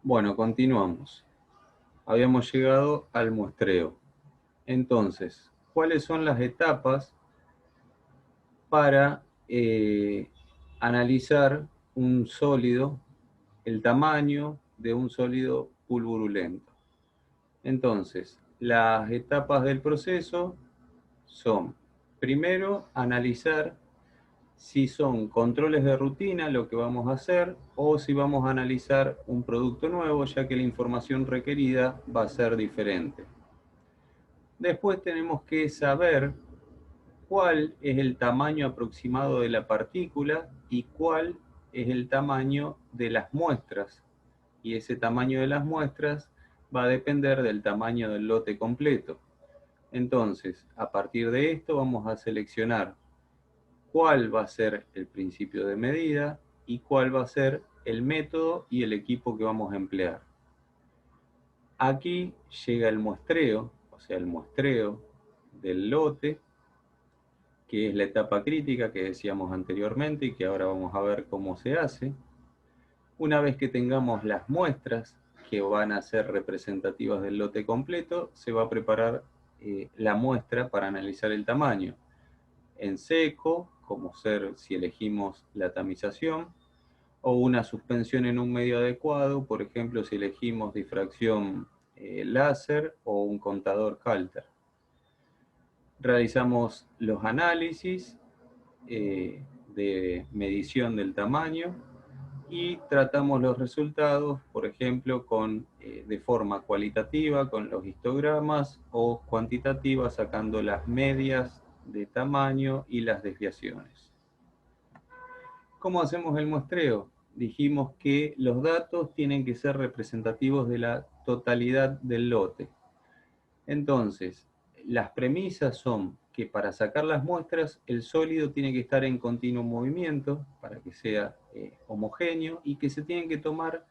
Bueno, continuamos. Habíamos llegado al muestreo. Entonces, ¿cuáles son las etapas para analizar un sólido, el tamaño de un sólido pulverulento? Entonces, las etapas del proceso son, primero, analizar si son controles de rutina lo que vamos a hacer o si vamos a analizar un producto nuevo, ya que la información requerida va a ser diferente. Después tenemos que saber cuál es el tamaño aproximado de la partícula y cuál es el tamaño de las muestras. Y ese tamaño de las muestras va a depender del tamaño del lote completo. Entonces, a partir de esto vamos a seleccionar cuál va a ser el principio de medida y cuál va a ser el método y el equipo que vamos a emplear. Aquí llega el muestreo, o sea, el muestreo del lote, que es la etapa crítica que decíamos anteriormente y que ahora vamos a ver cómo se hace. Una vez que tengamos las muestras que van a ser representativas del lote completo, se va a preparar la muestra para analizar el tamaño. En seco, como ser si elegimos la tamización, o una suspensión en un medio adecuado, por ejemplo, si elegimos difracción láser o un contador Halter. Realizamos los análisis de medición del tamaño y tratamos los resultados, por ejemplo, de forma cualitativa con los histogramas o cuantitativa sacando las medias de tamaño y las desviaciones. ¿Cómo hacemos el muestreo? Dijimos que los datos tienen que ser representativos de la totalidad del lote. Entonces, las premisas son que para sacar las muestras el sólido tiene que estar en continuo movimiento para que sea homogéneo y que se tienen que tomar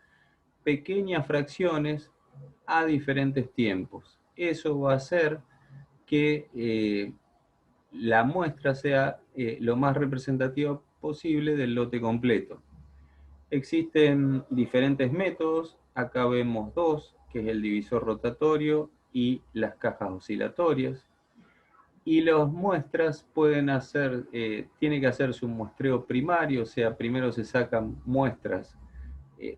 pequeñas fracciones a diferentes tiempos. Eso va a hacer que la muestra sea lo más representativa posible del lote completo. Existen diferentes métodos, acá vemos dos, que es el divisor rotatorio y las cajas oscilatorias. Y las muestras pueden hacer, tiene que hacerse un muestreo primario, o sea, primero se sacan muestras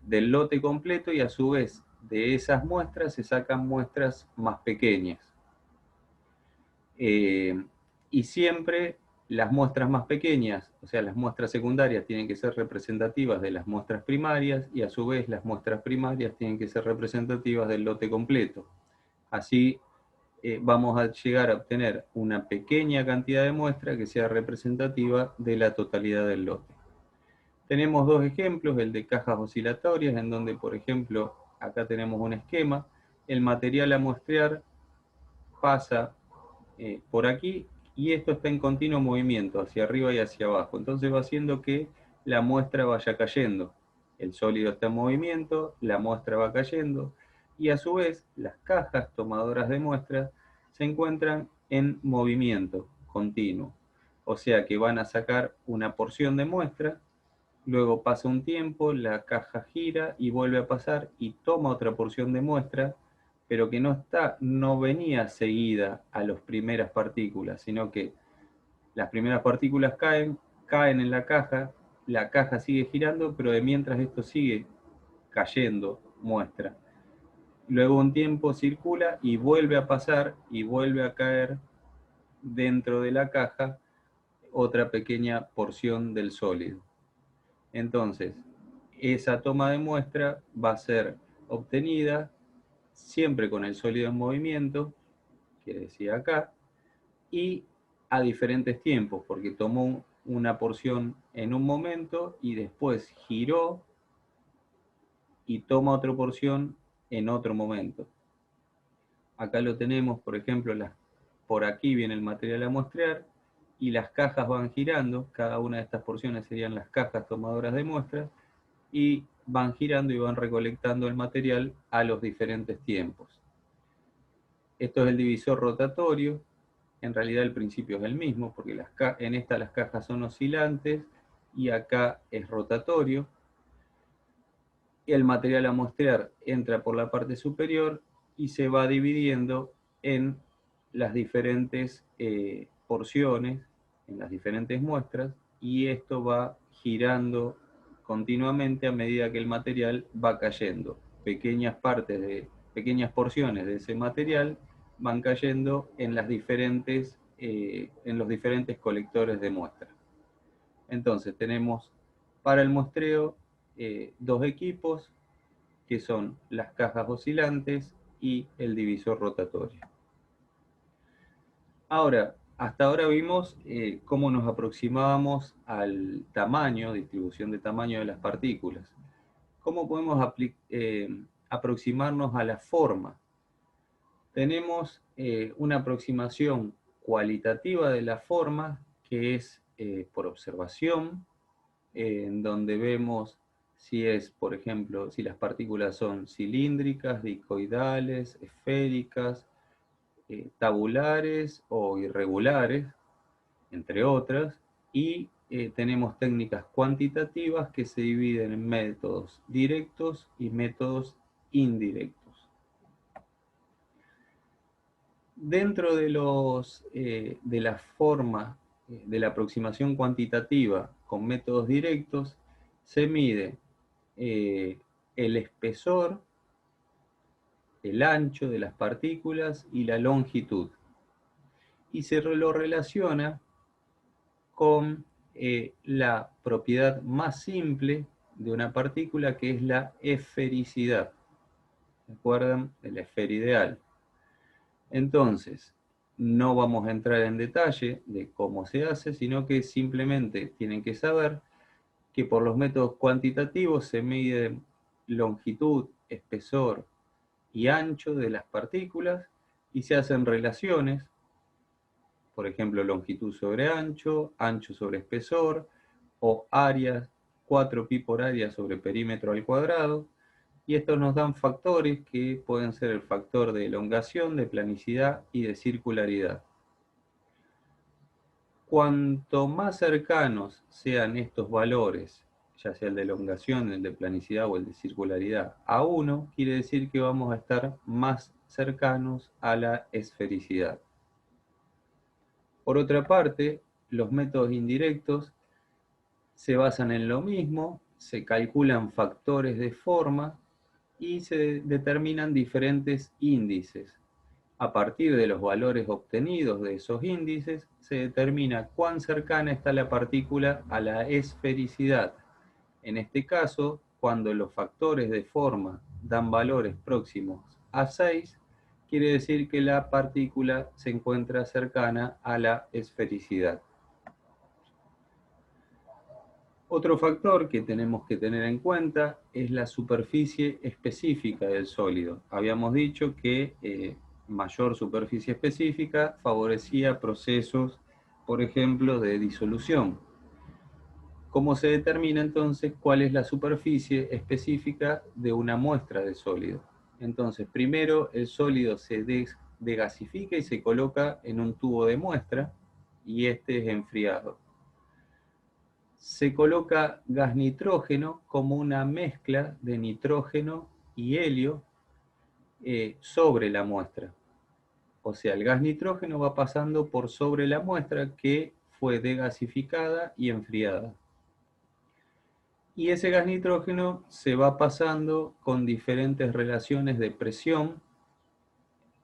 del lote completo y a su vez de esas muestras se sacan muestras más pequeñas. Y siempre las muestras más pequeñas, o sea, las muestras secundarias tienen que ser representativas de las muestras primarias y a su vez las muestras primarias tienen que ser representativas del lote completo. Así vamos a llegar a obtener una pequeña cantidad de muestra que sea representativa de la totalidad del lote. Tenemos dos ejemplos, el de cajas oscilatorias, en donde, por ejemplo, acá tenemos un esquema, el material a muestrear pasa por aquí y esto está en continuo movimiento hacia arriba y hacia abajo. Entonces va haciendo que la muestra vaya cayendo. El sólido está en movimiento, la muestra va cayendo y a su vez las cajas tomadoras de muestras se encuentran en movimiento continuo. O sea que van a sacar una porción de muestra, luego pasa un tiempo, la caja gira y vuelve a pasar y toma otra porción de muestra, pero que no venía seguida a las primeras partículas, sino que las primeras partículas caen en la caja sigue girando, pero de mientras esto sigue cayendo muestra. Luego un tiempo circula y vuelve a pasar y vuelve a caer dentro de la caja otra pequeña porción del sólido. Entonces, esa toma de muestra va a ser obtenida siempre con el sólido en movimiento, que decía acá, y a diferentes tiempos, porque tomó una porción en un momento y después giró y toma otra porción en otro momento. Acá lo tenemos, por ejemplo, por aquí viene el material a muestrear y las cajas van girando, cada una de estas porciones serían las cajas tomadoras de muestras, y van girando y van recolectando el material a los diferentes tiempos. Esto es el divisor rotatorio, en realidad el principio es el mismo, porque en esta las cajas son oscilantes y acá es rotatorio. el material a muestrear entra por la parte superior y se va dividiendo en las diferentes porciones, en las diferentes muestras, y esto va girando continuamente a medida que el material va cayendo. Pequeñas porciones de ese material van cayendo en los diferentes colectores de muestra. Entonces tenemos para el muestreo dos equipos, que son las cajas oscilantes y el divisor rotatorio. Ahora, hasta ahora vimos cómo nos aproximábamos al tamaño, distribución de tamaño de las partículas. ¿Cómo podemos aproximarnos a la forma? Tenemos una aproximación cualitativa de la forma, que es por observación, en donde vemos si es, por ejemplo, si las partículas son cilíndricas, discoidales, esféricas, tabulares o irregulares, entre otras, y tenemos técnicas cuantitativas que se dividen en métodos directos y métodos indirectos. Dentro de la forma de la aproximación cuantitativa con métodos directos, se mide el espesor, el ancho de las partículas y la longitud. Y se lo relaciona con la propiedad más simple de una partícula, que es la esfericidad. ¿Recuerdan? El esferideal. Entonces, no vamos a entrar en detalle de cómo se hace, sino que simplemente tienen que saber que por los métodos cuantitativos se mide longitud, espesor y ancho de las partículas y se hacen relaciones, por ejemplo, longitud sobre ancho, ancho sobre espesor, o área, 4pi por área sobre perímetro al cuadrado, y estos nos dan factores que pueden ser el factor de elongación, de planicidad y de circularidad. Cuanto más cercanos sean estos valores, ya sea el de elongación, el de planicidad o el de circularidad, a 1, quiere decir que vamos a estar más cercanos a la esfericidad. Por otra parte, los métodos indirectos se basan en lo mismo, se calculan factores de forma y se determinan diferentes índices. A partir de los valores obtenidos de esos índices, se determina cuán cercana está la partícula a la esfericidad. En este caso, cuando los factores de forma dan valores próximos a 6, quiere decir que la partícula se encuentra cercana a la esfericidad. Otro factor que tenemos que tener en cuenta es la superficie específica del sólido. Habíamos dicho que mayor superficie específica favorecía procesos, por ejemplo, de disolución. ¿Cómo se determina entonces cuál es la superficie específica de una muestra de sólido? Entonces, primero el sólido se degasifica y se coloca en un tubo de muestra, y este es enfriado. Se coloca gas nitrógeno como una mezcla de nitrógeno y helio sobre la muestra. O sea, el gas nitrógeno va pasando por sobre la muestra que fue degasificada y enfriada. Y ese gas nitrógeno se va pasando con diferentes relaciones de presión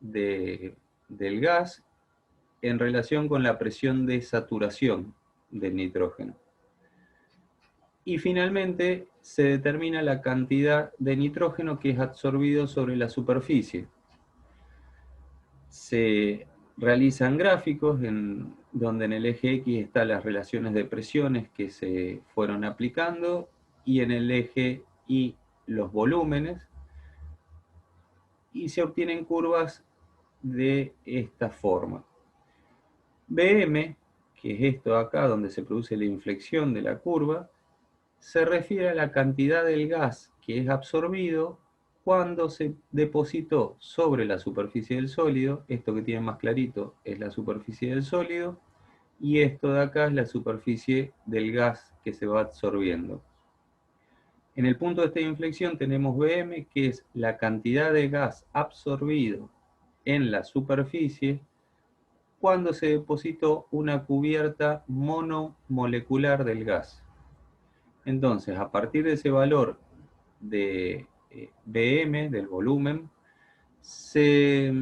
del gas en relación con la presión de saturación del nitrógeno. Y finalmente se determina la cantidad de nitrógeno que es absorbido sobre la superficie. Se realizan gráficos donde en el eje X están las relaciones de presiones que se fueron aplicando y en el eje Y los volúmenes, y se obtienen curvas de esta forma. Bm, que es esto acá donde se produce la inflexión de la curva, se refiere a la cantidad del gas que es absorbido cuando se depositó sobre la superficie del sólido. Esto que tiene más clarito es la superficie del sólido, y esto de acá es la superficie del gas que se va absorbiendo. En el punto de esta inflexión tenemos Vm, que es la cantidad de gas absorbido en la superficie cuando se depositó una cubierta monomolecular del gas. Entonces, a partir de ese valor de Vm, del volumen, se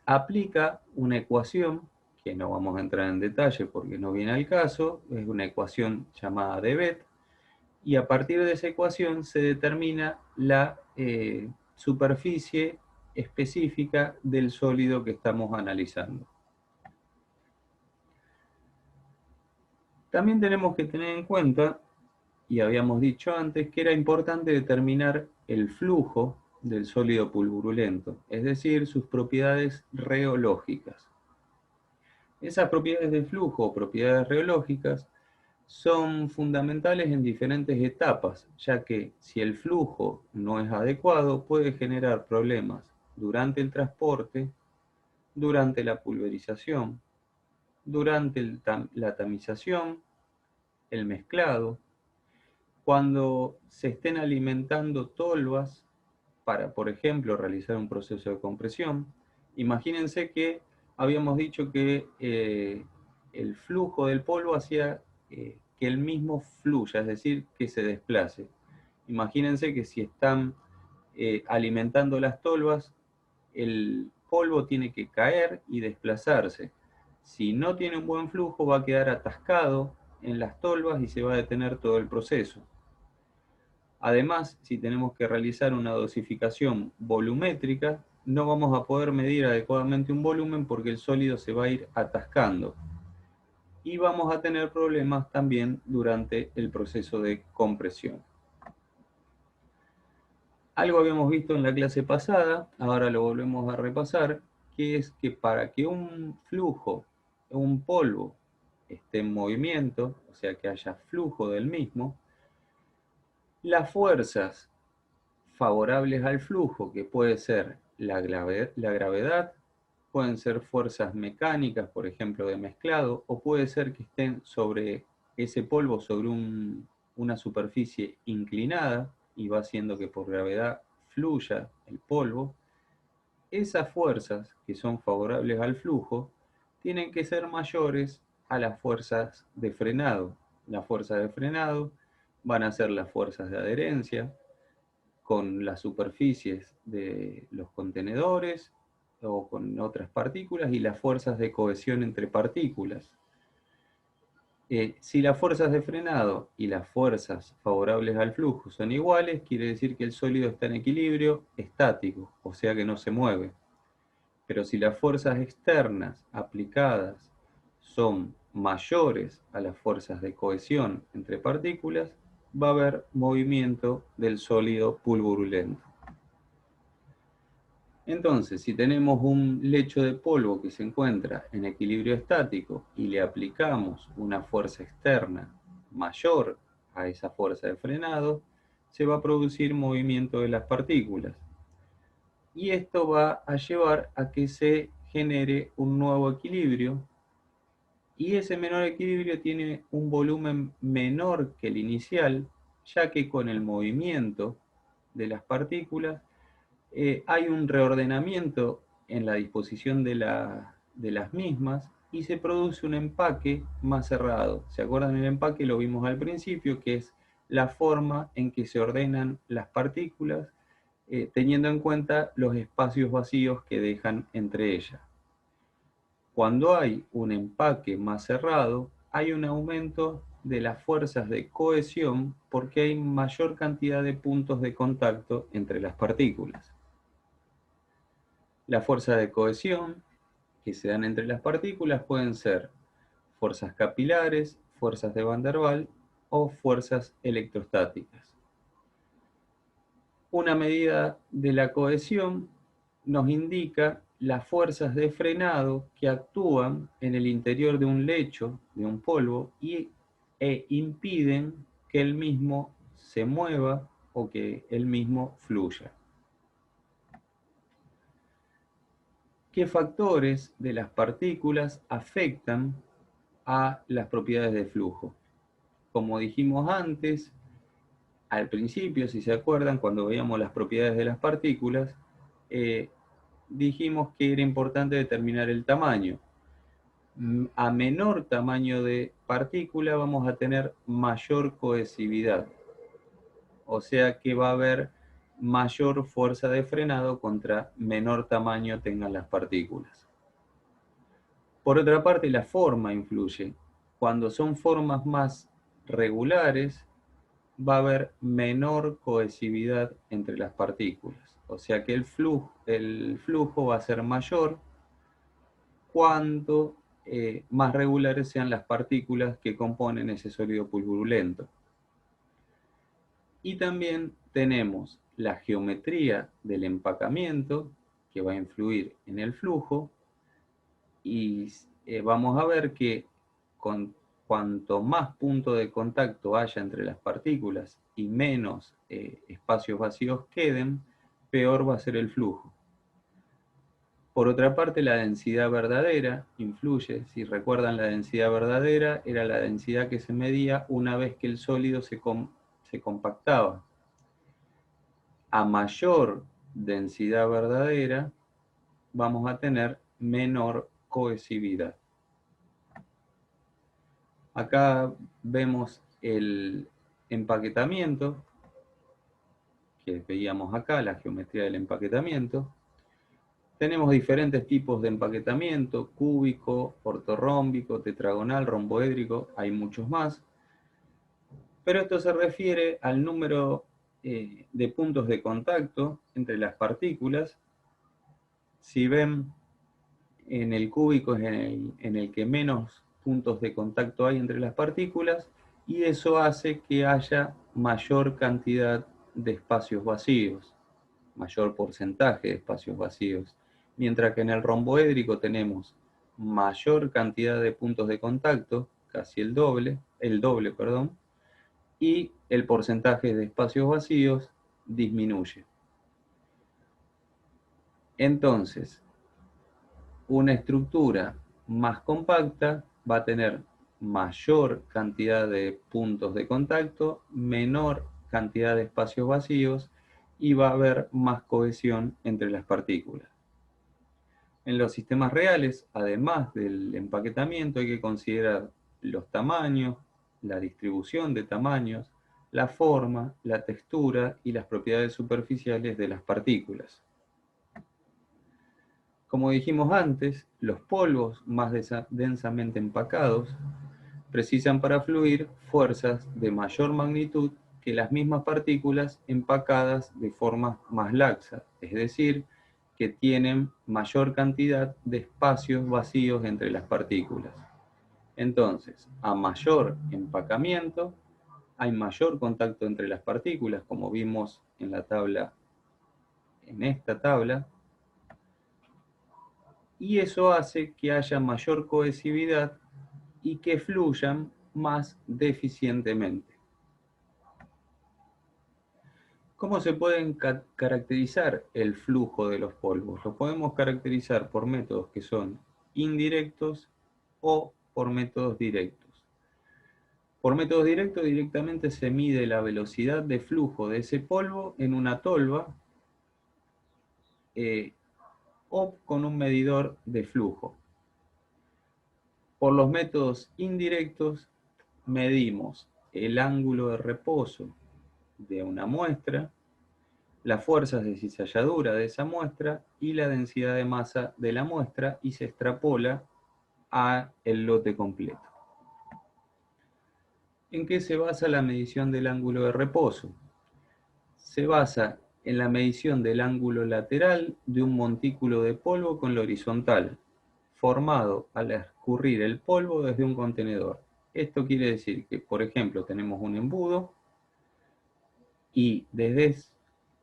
aplica una ecuación, que no vamos a entrar en detalle porque no viene al caso, es una ecuación llamada de Bett, y a partir de esa ecuación se determina la superficie específica del sólido que estamos analizando. También tenemos que tener en cuenta, y habíamos dicho antes, que era importante determinar el flujo del sólido pulverulento, es decir, sus propiedades reológicas. Esas propiedades de flujo o propiedades reológicas son fundamentales en diferentes etapas, ya que si el flujo no es adecuado puede generar problemas durante el transporte, durante la pulverización, durante la tamización, el mezclado, cuando se estén alimentando tolvas para, por ejemplo, realizar un proceso de compresión. Imagínense que habíamos dicho que el flujo del polvo hacía que el mismo fluya, es decir, que se desplace. Imagínense que si están alimentando las tolvas, el polvo tiene que caer y desplazarse. Si no tiene un buen flujo, va a quedar atascado en las tolvas y se va a detener todo el proceso. Además, si tenemos que realizar una dosificación volumétrica, no vamos a poder medir adecuadamente un volumen porque el sólido se va a ir atascando. Y vamos a tener problemas también durante el proceso de compresión. Algo habíamos visto en la clase pasada, ahora lo volvemos a repasar, que es que para que un flujo, un polvo, esté en movimiento, o sea que haya flujo del mismo, las fuerzas favorables al flujo, que puede ser la gravedad, pueden ser fuerzas mecánicas, por ejemplo, de mezclado, o puede ser que estén sobre ese polvo, sobre una superficie inclinada, y va haciendo que por gravedad fluya el polvo. Esas fuerzas que son favorables al flujo tienen que ser mayores a las fuerzas de frenado. Las fuerzas de frenado van a ser las fuerzas de adherencia, con las superficies de los contenedores o con otras partículas y las fuerzas de cohesión entre partículas. Si las fuerzas de frenado y las fuerzas favorables al flujo son iguales, quiere decir que el sólido está en equilibrio estático, o sea que no se mueve. Pero si las fuerzas externas aplicadas son mayores a las fuerzas de cohesión entre partículas, va a haber movimiento del sólido pulverulento. Entonces, si tenemos un lecho de polvo que se encuentra en equilibrio estático y le aplicamos una fuerza externa mayor a esa fuerza de frenado, se va a producir movimiento de las partículas. Y esto va a llevar a que se genere un nuevo equilibrio, y ese menor equilibrio tiene un volumen menor que el inicial, ya que con el movimiento de las partículas hay un reordenamiento en la disposición de las mismas y se produce un empaque más cerrado. ¿Se acuerdan el empaque? Lo vimos al principio, que es la forma en que se ordenan las partículas, teniendo en cuenta los espacios vacíos que dejan entre ellas. Cuando hay un empaque más cerrado, hay un aumento de las fuerzas de cohesión porque hay mayor cantidad de puntos de contacto entre las partículas. Las fuerzas de cohesión que se dan entre las partículas pueden ser fuerzas capilares, fuerzas de Van der Waals o fuerzas electrostáticas. Una medida de la cohesión nos indica las fuerzas de frenado que actúan en el interior de un lecho, de un polvo, e impiden que el mismo se mueva o que el mismo fluya. ¿Qué factores de las partículas afectan a las propiedades de flujo? Como dijimos antes, al principio, si se acuerdan, cuando veíamos las propiedades de las partículas, dijimos que era importante determinar el tamaño. A menor tamaño de partícula vamos a tener mayor cohesividad. O sea que va a haber mayor fuerza de frenado contra menor tamaño tengan las partículas. Por otra parte, la forma influye. Cuando son formas más regulares, va a haber menor cohesividad entre las partículas. O sea que el flujo va a ser mayor cuanto más regulares sean las partículas que componen ese sólido pulverulento. Y también tenemos la geometría del empacamiento que va a influir en el flujo y vamos a ver que cuanto más puntos de contacto haya entre las partículas y menos espacios vacíos queden, peor va a ser el flujo. Por otra parte, la densidad verdadera influye. Si recuerdan, la densidad verdadera era la densidad que se medía una vez que el sólido se compactaba. A mayor densidad verdadera, vamos a tener menor cohesividad. Acá vemos el empaquetamiento, que veíamos acá, la geometría del empaquetamiento. Tenemos diferentes tipos de empaquetamiento: cúbico, ortorrómbico, tetragonal, romboédrico, hay muchos más. Pero esto se refiere al número de puntos de contacto entre las partículas. Si ven, en el cúbico es en el que menos puntos de contacto hay entre las partículas, y eso hace que haya mayor cantidad de espacios vacíos, mayor porcentaje de espacios vacíos, mientras que en el romboédrico tenemos mayor cantidad de puntos de contacto, casi el doble, perdón, y el porcentaje de espacios vacíos disminuye. Entonces, una estructura más compacta va a tener mayor cantidad de puntos de contacto, menor cantidad de espacios vacíos, y va a haber más cohesión entre las partículas. En los sistemas reales, además del empaquetamiento, hay que considerar los tamaños, la distribución de tamaños, la forma, la textura y las propiedades superficiales de las partículas. Como dijimos antes, los polvos más densamente empacados precisan para fluir fuerzas de mayor magnitud que las mismas partículas empacadas de forma más laxa, es decir, que tienen mayor cantidad de espacios vacíos entre las partículas. Entonces, a mayor empacamiento, hay mayor contacto entre las partículas, como vimos en la tabla, en esta tabla, y eso hace que haya mayor cohesividad y que fluyan más deficientemente. ¿Cómo se pueden caracterizar el flujo de los polvos? Lo podemos caracterizar por métodos que son indirectos o por métodos directos. Por métodos directos, directamente se mide la velocidad de flujo de ese polvo en una tolva o con un medidor de flujo. Por los métodos indirectos, medimos el ángulo de reposo de una muestra, las fuerzas de cizalladura de esa muestra y la densidad de masa de la muestra, y se extrapola a el lote completo. ¿En qué se basa la medición del ángulo de reposo? Se basa en la medición del ángulo lateral de un montículo de polvo con la horizontal, formado al escurrir el polvo desde un contenedor. Esto quiere decir que, por ejemplo, tenemos un embudo y desde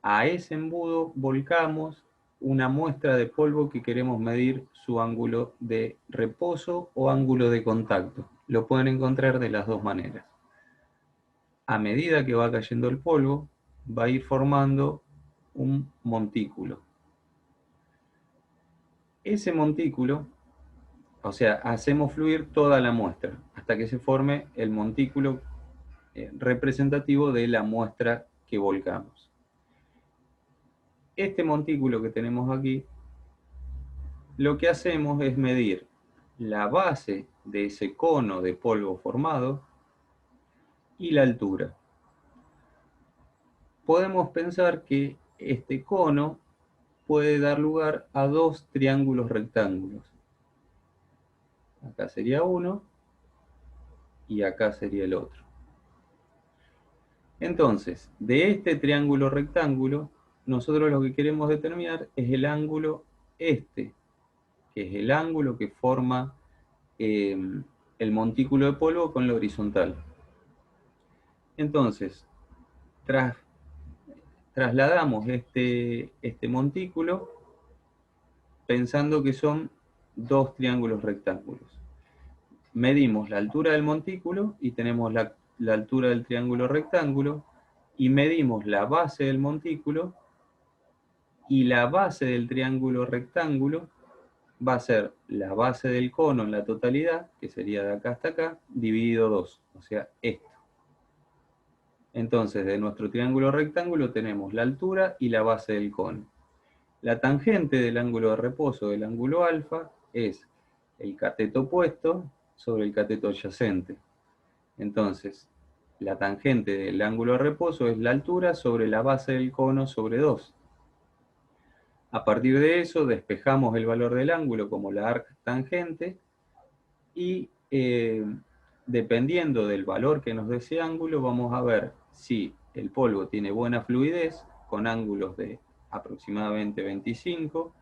a ese embudo volcamos una muestra de polvo que queremos medir su ángulo de reposo o ángulo de contacto. Lo pueden encontrar de las dos maneras. A medida que va cayendo el polvo, va a ir formando un montículo. Ese montículo, o sea, hacemos fluir toda la muestra hasta que se forme el montículo representativo de la muestra que volcamos. Este montículo que tenemos aquí, lo que hacemos es medir la base de ese cono de polvo formado y la altura. Podemos pensar que este cono puede dar lugar a dos triángulos rectángulos. Acá sería uno y acá sería el otro. Entonces, de este triángulo rectángulo, nosotros lo que queremos determinar es el ángulo este, que es el ángulo que forma el montículo de polvo con la horizontal. Entonces, trasladamos este montículo pensando que son dos triángulos rectángulos. Medimos la altura del montículo y tenemos la altura del triángulo rectángulo, y medimos la base del montículo, y la base del triángulo rectángulo va a ser la base del cono en la totalidad, que sería de acá hasta acá, dividido 2, o sea, esto. Entonces, de nuestro triángulo rectángulo tenemos la altura y la base del cono. La tangente del ángulo de reposo del ángulo alfa es el cateto opuesto sobre el cateto adyacente. Entonces, la tangente del ángulo de reposo es la altura sobre la base del cono sobre 2. A partir de eso, despejamos el valor del ángulo como la arctangente y dependiendo del valor que nos dé ese ángulo, vamos a ver si el polvo tiene buena fluidez con ángulos de aproximadamente 25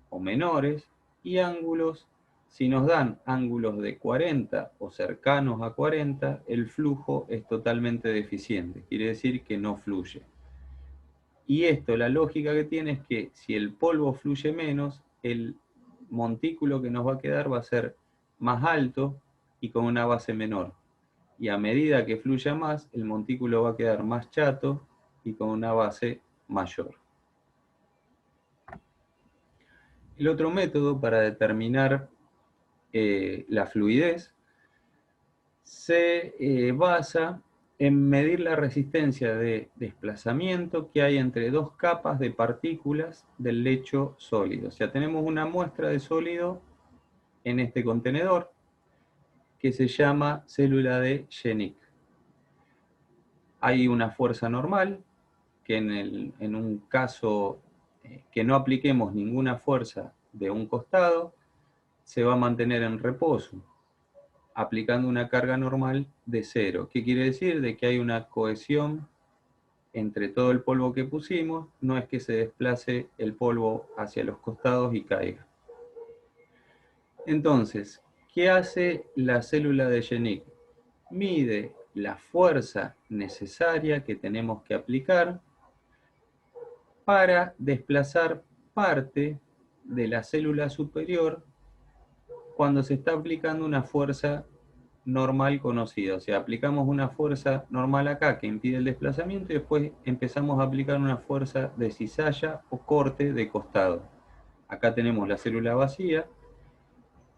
o menores, y ángulos, si nos dan ángulos de 40 o cercanos a 40, el flujo es totalmente deficiente, quiere decir que no fluye. Y esto, la lógica que tiene es que si el polvo fluye menos, el montículo que nos va a quedar va a ser más alto y con una base menor. Y a medida que fluya más, el montículo va a quedar más chato y con una base mayor. El otro método para determinar la fluidez se basa en medir la resistencia de desplazamiento que hay entre dos capas de partículas del lecho sólido. O sea, tenemos una muestra de sólido en este contenedor que se llama célula de Shenik. Hay una fuerza normal que en un caso que no apliquemos ninguna fuerza de un costado, se va a mantener en reposo, aplicando una carga normal de 0. ¿Qué quiere decir? De que hay una cohesión entre todo el polvo que pusimos, no es que se desplace el polvo hacia los costados y caiga. Entonces, ¿qué hace la célula de Shenik? Mide la fuerza necesaria que tenemos que aplicar para desplazar parte de la célula superior cuando se está aplicando una fuerza normal conocida. O sea, aplicamos una fuerza normal acá que impide el desplazamiento y después empezamos a aplicar una fuerza de cizalla o corte de costado. Acá tenemos la célula vacía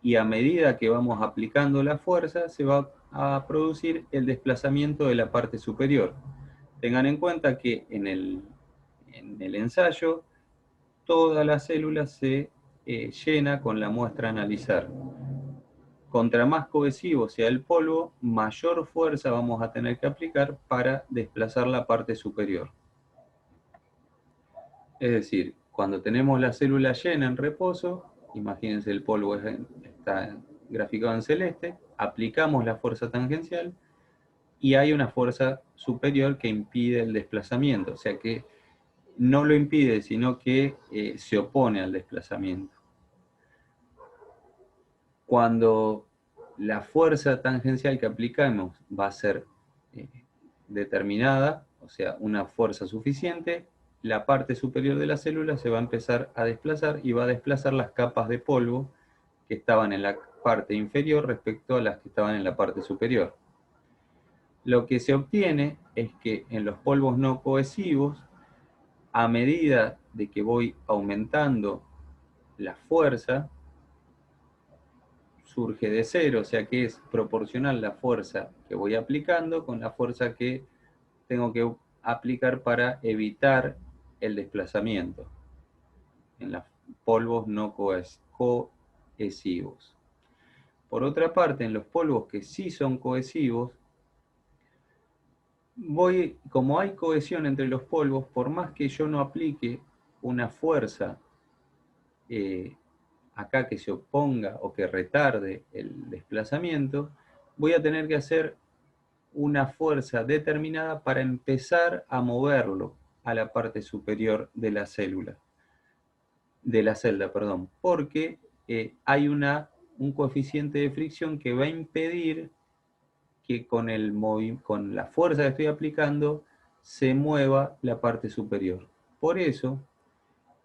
y a medida que vamos aplicando la fuerza se va a producir el desplazamiento de la parte superior. Tengan en cuenta que en el ensayo toda la célula se llena con la muestra a analizar. Contra más cohesivo sea el polvo, mayor fuerza vamos a tener que aplicar para desplazar la parte superior. Es decir, cuando tenemos la célula llena en reposo, imagínense el polvo está graficado en celeste, aplicamos la fuerza tangencial y hay una fuerza superior que impide el desplazamiento, o sea que no lo impide, sino que se opone al desplazamiento. Cuando la fuerza tangencial que aplicamos va a ser determinada, o sea, una fuerza suficiente, la parte superior de la célula se va a empezar a desplazar y va a desplazar las capas de polvo que estaban en la parte inferior respecto a las que estaban en la parte superior. Lo que se obtiene es que en los polvos no cohesivos, a medida de que voy aumentando la fuerza, surge de cero, o sea que es proporcional la fuerza que voy aplicando con la fuerza que tengo que aplicar para evitar el desplazamiento en los polvos no cohesivos. Por otra parte, en los polvos que sí son cohesivos, como hay cohesión entre los polvos, por más que yo no aplique una fuerza acá que se oponga o que retarde el desplazamiento, voy a tener que hacer una fuerza determinada para empezar a moverlo a la parte superior de la celda, porque hay un coeficiente de fricción que va a impedir que con la fuerza que estoy aplicando se mueva la parte superior. Por eso,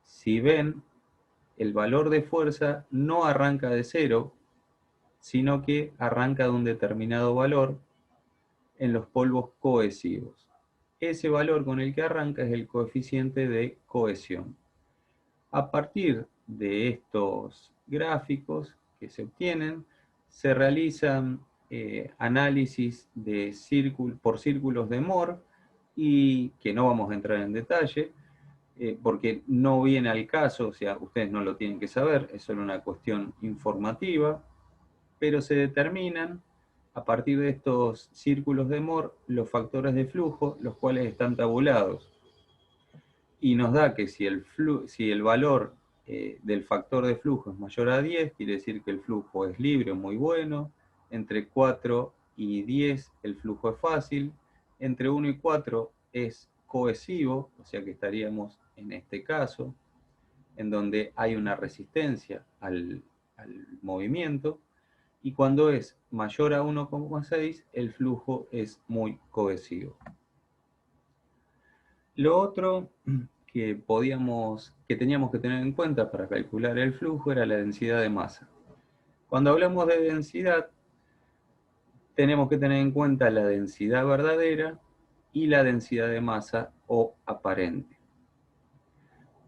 si ven, el valor de fuerza no arranca de cero, sino que arranca de un determinado valor en los polvos cohesivos. Ese valor con el que arranca es el coeficiente de cohesión. A partir de estos gráficos que se obtienen, se realizan análisis por círculos de Moore, y que no vamos a entrar en detalle, porque no viene al caso, o sea, ustedes no lo tienen que saber, es solo una cuestión informativa, pero se determinan a partir de estos círculos de Moore los factores de flujo, los cuales están tabulados. Y nos da que si el valor del factor de flujo es mayor a 10, quiere decir que el flujo es libre o muy bueno. Entre 4 y 10 el flujo es fácil. Entre 1 y 4 es cohesivo, o sea que estaríamos en este caso, en donde hay una resistencia al movimiento. Y cuando es mayor a 1,6, el flujo es muy cohesivo. Lo otro que teníamos que tener en cuenta para calcular el flujo era la densidad de masa. Cuando hablamos de densidad, tenemos que tener en cuenta la densidad verdadera y la densidad de masa o aparente.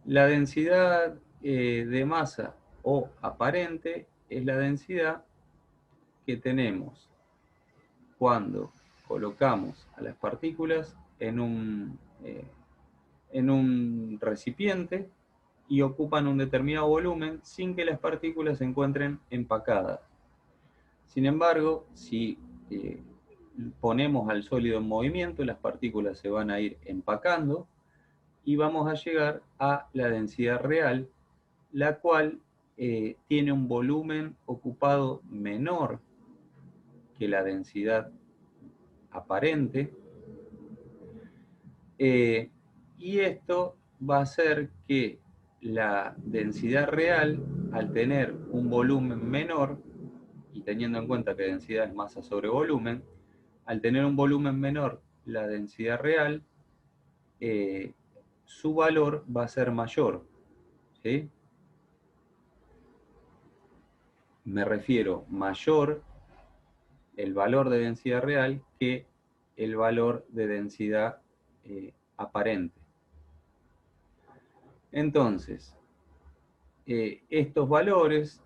La densidad de masa o aparente es la densidad que tenemos cuando colocamos a las partículas en un recipiente y ocupan un determinado volumen sin que las partículas se encuentren empacadas. Sin embargo, si ponemos al sólido en movimiento, las partículas se van a ir empacando y vamos a llegar a la densidad real, la cual tiene un volumen ocupado menor que la densidad aparente, y esto va a hacer que la densidad real, al tener un volumen menor, y teniendo en cuenta que densidad es masa sobre volumen, al tener un volumen menor la densidad real, su valor va a ser mayor, ¿sí? Me refiero mayor el valor de densidad real que el valor de densidad aparente. Entonces, estos valores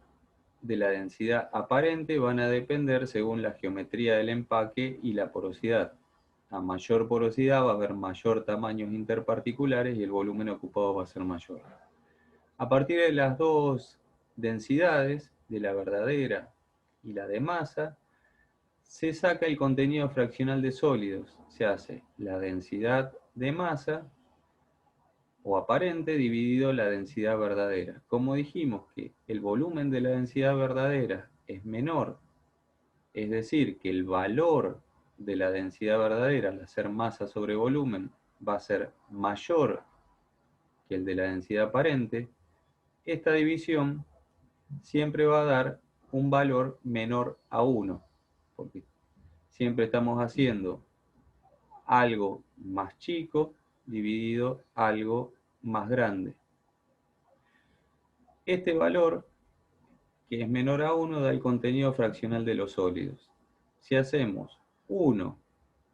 de la densidad aparente van a depender según la geometría del empaque y la porosidad. A mayor porosidad va a haber mayor tamaños interparticulares y el volumen ocupado va a ser mayor. A partir de las dos densidades, de la verdadera y la de masa, se saca el contenido fraccional de sólidos. Se hace la densidad de masa o aparente dividido la densidad verdadera. Como dijimos que el volumen de la densidad verdadera es menor, es decir, que el valor de la densidad verdadera al hacer masa sobre volumen va a ser mayor que el de la densidad aparente, esta división siempre va a dar un valor menor a 1, porque siempre estamos haciendo algo más chico dividido algo más grande. Este valor, que es menor a 1, da el contenido fraccional de los sólidos. Si hacemos 1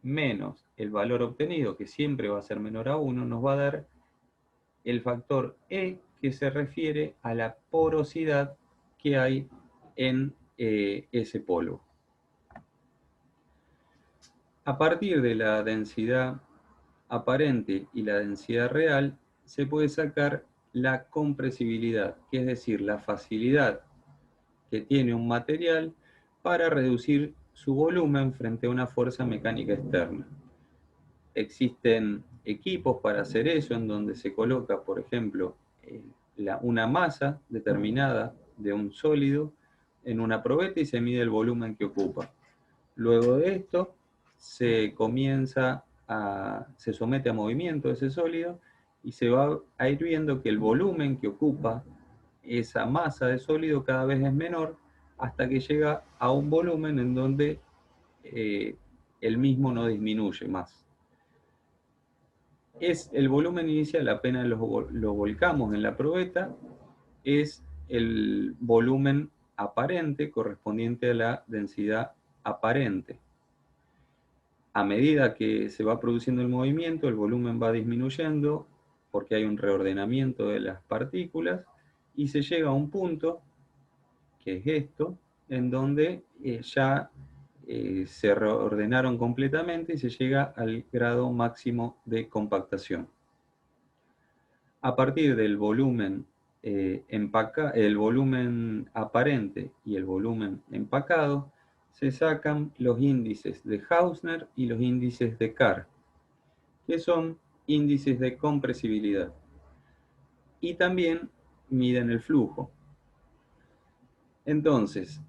menos el valor obtenido, que siempre va a ser menor a 1, nos va a dar el factor E, que se refiere a la porosidad que hay en ese polvo. A partir de la densidad aparente y la densidad real, se puede sacar la compresibilidad, que es decir, la facilidad que tiene un material para reducir su volumen frente a una fuerza mecánica externa. Existen equipos para hacer eso, en donde se coloca, por ejemplo, una masa determinada de un sólido en una probeta y se mide el volumen que ocupa. Luego de esto, se somete a movimiento ese sólido y se va a ir viendo que el volumen que ocupa esa masa de sólido cada vez es menor hasta que llega a un volumen en donde el mismo no disminuye más. Es el volumen inicial, apenas lo volcamos en la probeta, es el volumen aparente correspondiente a la densidad aparente. A medida que se va produciendo el movimiento, el volumen va disminuyendo porque hay un reordenamiento de las partículas y se llega a un punto, que es esto, en donde ya se reordenaron completamente y se llega al grado máximo de compactación. A partir del volumen, el volumen aparente y el volumen empacado, se sacan los índices de Hausner y los índices de Carr, que son índices de compresibilidad. Y también miden el flujo. Entonces,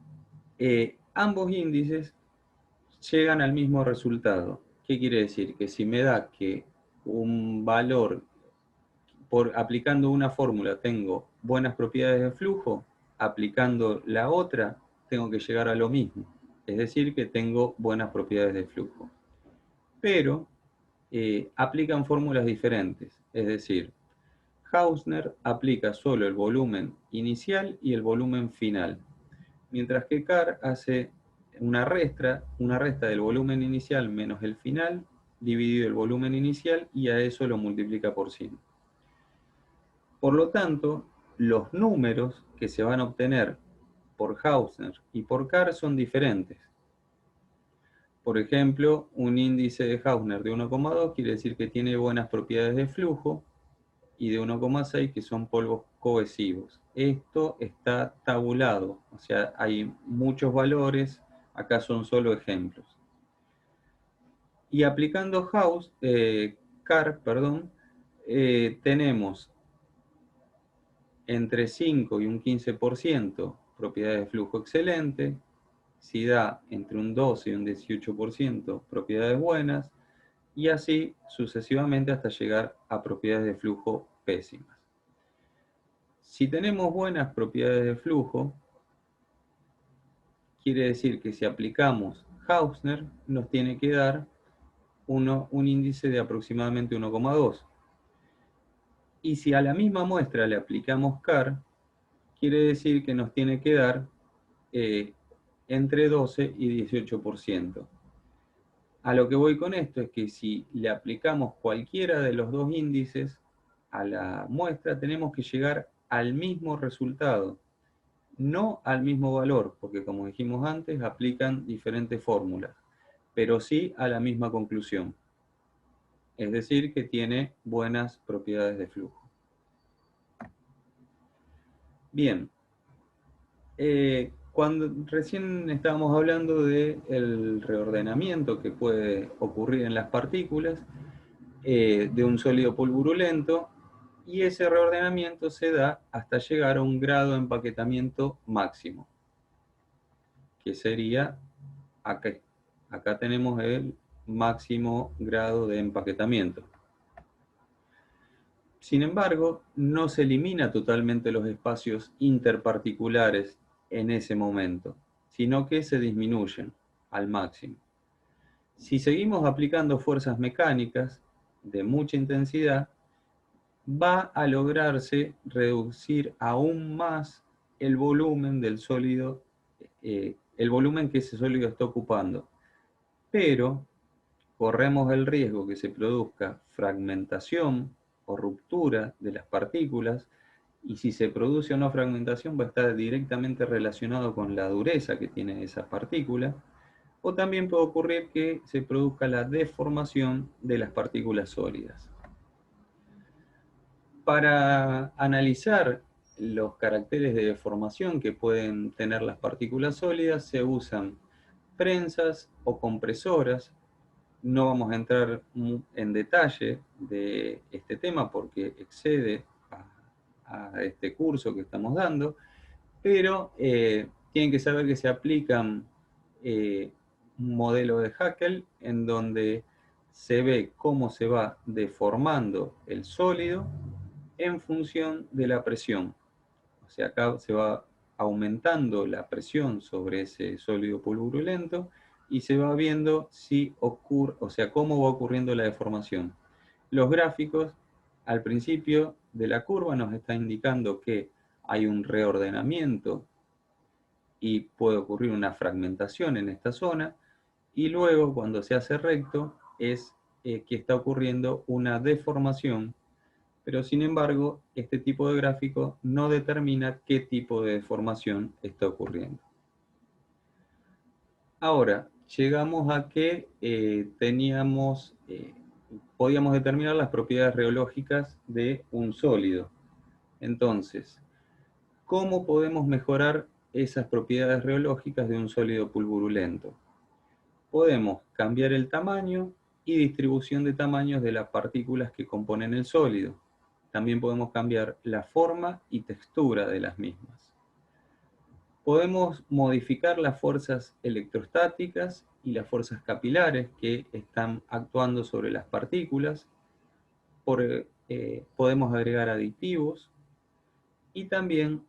ambos índices llegan al mismo resultado. ¿Qué quiere decir? Que si me da que un valor, aplicando una fórmula, tengo buenas propiedades de flujo, aplicando la otra, tengo que llegar a lo mismo. Es decir, que tengo buenas propiedades de flujo. Pero aplican fórmulas diferentes. Es decir, Hausner aplica solo el volumen inicial y el volumen final, mientras que Carr hace una resta del volumen inicial menos el final, dividido el volumen inicial, y a eso lo multiplica por 100. Por lo tanto, los números que se van a obtener por Hausner y por Carr son diferentes. Por ejemplo, un índice de Hausner de 1,2 quiere decir que tiene buenas propiedades de flujo, y de 1,6 que son polvos cohesivos. Esto está tabulado, o sea, hay muchos valores, acá son solo ejemplos. Y aplicando Carr, tenemos entre 5 y un 15% propiedades de flujo excelente, si da entre un 12 y un 18% propiedades buenas, y así sucesivamente hasta llegar a propiedades de flujo pésimas. Si tenemos buenas propiedades de flujo, quiere decir que si aplicamos Hausner, nos tiene que dar un índice de aproximadamente 1,2. Y si a la misma muestra le aplicamos Carr, quiere decir que nos tiene que dar entre 12 y 18%. A lo que voy con esto es que si le aplicamos cualquiera de los dos índices a la muestra, tenemos que llegar al mismo resultado, no al mismo valor, porque como dijimos antes, aplican diferentes fórmulas, pero sí a la misma conclusión. Es decir, que tiene buenas propiedades de flujo. Bien, cuando recién estábamos hablando del reordenamiento que puede ocurrir en las partículas de un sólido pulverulento, y ese reordenamiento se da hasta llegar a un grado de empaquetamiento máximo, que sería acá. Acá tenemos el máximo grado de empaquetamiento. Sin embargo, no se elimina totalmente los espacios interparticulares en ese momento, sino que se disminuyen al máximo. Si seguimos aplicando fuerzas mecánicas de mucha intensidad, va a lograrse reducir aún más el volumen del sólido, el volumen que ese sólido está ocupando. Pero corremos el riesgo que se produzca fragmentación o ruptura de las partículas Y si se produce o no fragmentación va a estar directamente relacionado con la dureza que tiene esa partícula, o también puede ocurrir que se produzca la deformación de las partículas sólidas. Para analizar los caracteres de deformación que pueden tener las partículas sólidas se usan prensas o compresoras. No vamos a entrar en detalle de este tema porque excede a este curso que estamos dando, pero tienen que saber que se aplican un modelo de Haeckel en donde se ve cómo se va deformando el sólido en función de la presión. O sea, acá se va aumentando la presión sobre ese sólido pulverulento y se va viendo si ocurre, o sea, cómo va ocurriendo la deformación. Los gráficos al principio de la curva nos están indicando que hay un reordenamiento y puede ocurrir una fragmentación en esta zona, y luego cuando se hace recto es que está ocurriendo una deformación, pero sin embargo este tipo de gráfico no determina qué tipo de deformación está ocurriendo. Ahora, llegamos a que podíamos determinar las propiedades reológicas de un sólido. Entonces, ¿cómo podemos mejorar esas propiedades reológicas de un sólido pulverulento? Podemos cambiar el tamaño y distribución de tamaños de las partículas que componen el sólido. También podemos cambiar la forma y textura de las mismas. Podemos modificar las fuerzas electrostáticas y las fuerzas capilares que están actuando sobre las partículas. Podemos agregar aditivos y también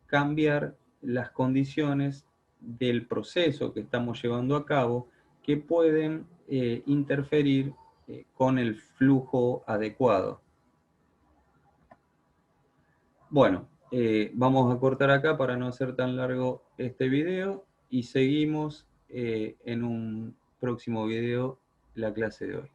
cambiar las condiciones del proceso que estamos llevando a cabo que pueden interferir con el flujo adecuado. Bueno, vamos a cortar acá para no hacer tan largo este video y seguimos en un próximo video la clase de hoy.